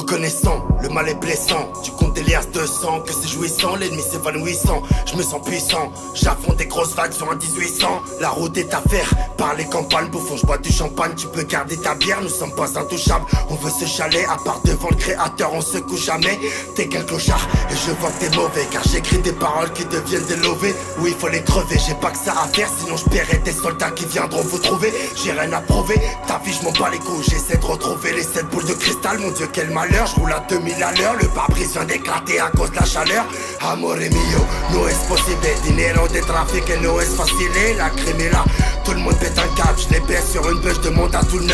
Reconnaissant, le mal est blessant. Tu comptes des liasses de sang, que c'est jouissant. L'ennemi s'évanouissant, je me sens puissant. J'affronte des grosses vagues sur un 1800. La route est à faire, par les campagnes. Bouffon, je bois du champagne, tu peux garder ta bière. Nous sommes pas intouchables, on veut se chaler. À part devant le créateur, on se couche jamais. T'es qu'un clochard, et je vois que t'es mauvais. Car j'écris des paroles qui deviennent des lovés. Oui, il faut les crever, j'ai pas que ça à faire. Sinon je paierai des soldats qui viendront vous trouver. J'ai rien à prouver, ta vie je m'en bats les couilles. J'essaie de retrouver les 7 boules de cristal. Mon Dieu quel malheur, je roule à 2000 à l'heure. Le pare-brise vient d'éclater à cause de la chaleur. Amore mio, no es possible. Dinero de trafic et no es facile. La crime est là, tout le monde pète un câble. Je les baisse sur une bûche, demande à tout le 9-4.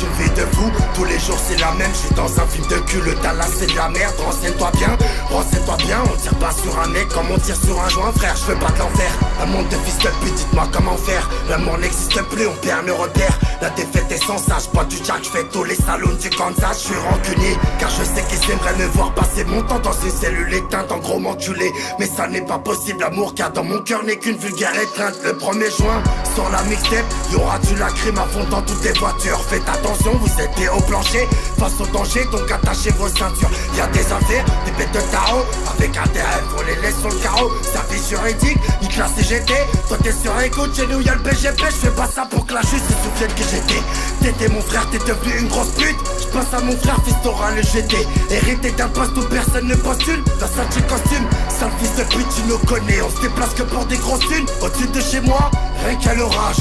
Une vie de fou, tous les jours c'est la même. Je suis dans un film de cul, le Dallas c'est de la merde. Renseigne-toi bien, on tire pas sur un mec comme on tire sur un joint. Frère, je veux pas de l'enfer, un monde de fils de pute, dites-moi comment faire. L'amour n'existe plus, on perd nos repères. La défaite est sans sage, pas du jack, j'fais tous les salons du Kansas. Je suis rancunier, car je sais qu'ils aimeraient me voir passer mon temps dans une cellule éteinte, en gros m'enculer. Mais ça n'est pas possible, l'amour qu'il y a dans mon cœur n'est qu'une vulgaire étreinte. Le 1er juin, sur la mixtape, y'aura du lacryme à fond dans toutes les voitures. Faites attention, vous êtes au plancher, face au danger, donc attachez vos ceintures. Y'a des affaires, des bêtes de tarot, avec intérêt, faut les laisser sur le carreau. Service juridique, nique la CGT, toi t'es sur écoute, chez nous y'a le BGP. Je fais pas ça pour que la justice se souvienne que j'étais. T'étais mon frère, t'es devenu une grosse pute. Je passe à mon frère, fils t'auras le GT. Hérité d'un poste où personne ne postule. Dans un petit costume, sale fils de pute, tu nous connais. On se déplace que pour des grosses thunes. Au-dessus de chez moi, rien qu'à l'orage.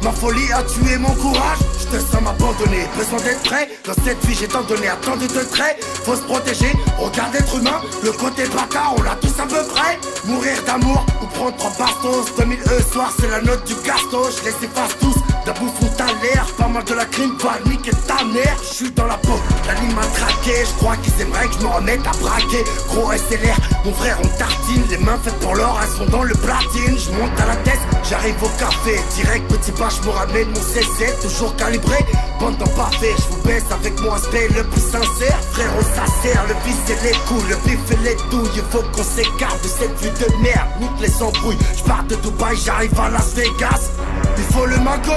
Ma folie a tué mon courage, je te sens m'abandonner. Besoin d'être prêt, dans cette vie j'ai tant donné, attendu de trait. Faut se protéger, regarde être humain. Le côté bâtard, on l'a tous à peu près. Mourir d'amour ou prendre 3 bastos. 2000 soir, c'est la note du gasto. Je les efface tous, la bouffe à l'air. Pas mal de la crime, pas niquer ta mère. Je suis dans la peau, la ligne m'a traqué. Je crois qu'ils aimeraient que je me remette à braquer. Gros SLR, mon frère on tartine. Les mains faites pour l'or, elles sont dans le platine. Je monte à la tête, j'arrive au café. Direct petit pas, je me ramène mon CZ, toujours calibré. Bande d'en parfait, je vous baisse avec mon aspect le plus sincère. Frérot ça sert, le vice et les coups, le bif et les douilles. Il faut qu'on s'écarte de cette vie de merde. Nique les embrouilles, je pars de Dubaï, j'arrive à Las Vegas. Il faut le mago,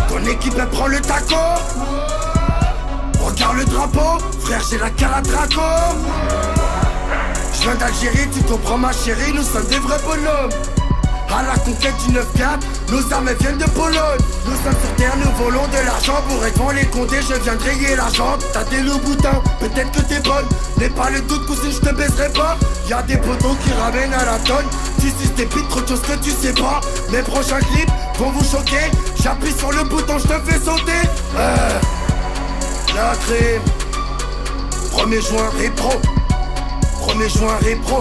ton équipe elle prend le taco. Regarde le drapeau, frère j'ai la caladraco. Je viens d'Algérie, tu comprends ma chérie, nous sommes des vrais bonhommes. À la conquête du 9-4, nos armes viennent de Pologne. Nous sommes sur terre, nous volons de l'argent. Pour être devant les condés, je viens de rayer la jante. T'as des loups boutins, peut-être que t'es bonne. N'aie pas le doute, cousine, je te baiserai pas. Y'a des poteaux qui ramènent à la tonne. Tu suces tes pites, trop de choses que tu sais pas. Mes prochains clips vont vous choquer. J'appuie sur le bouton, je te fais sauter. La crime. 1er juin, répro. 1er juin, répro.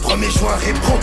1er juin, répro.